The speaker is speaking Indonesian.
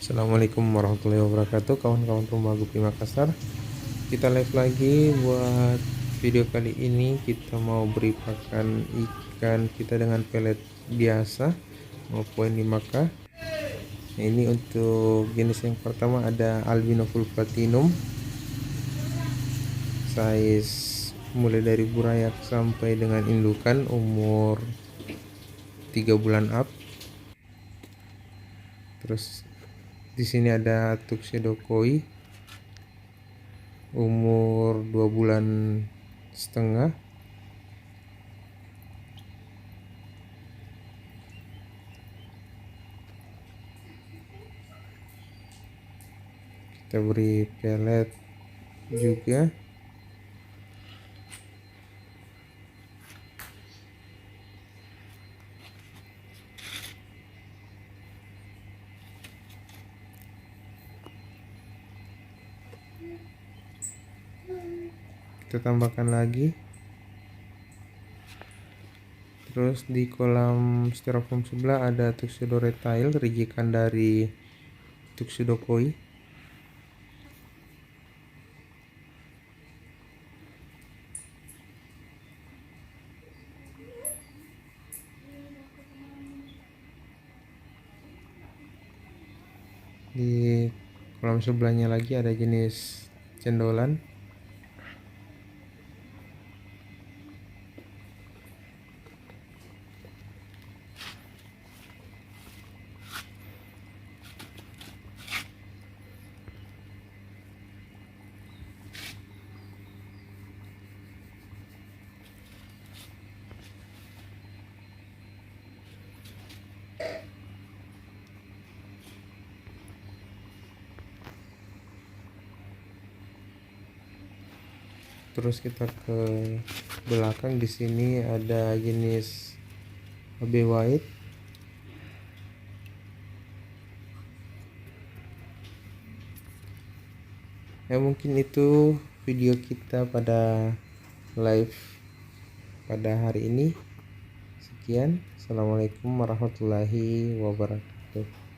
Assalamualaikum warahmatullahi wabarakatuh, kawan-kawan rumah Gupi Makassar. Kita live lagi buat video kali ini. Kita mau beri pakan ikan kita dengan pelet biasa maupun 5K. Nah, ini untuk jenis yang pertama ada albino full platinum, size mulai dari burayak sampai dengan indukan, umur 3 bulan up. Terus di sini ada tuxedo koi, umur 2 bulan setengah. Kita beri pelet juga. Kita tambahkan lagi. Terus di kolam styrofoam sebelah ada tuxedo retail, rijikan dari tuxedo koi. Di kolam sebelahnya lagi ada jenis cendolan. Terus kita ke belakang, di sini ada jenis AB white. Ya, mungkin itu video kita pada live pada hari ini. Sekian, assalamualaikum warahmatullahi wabarakatuh.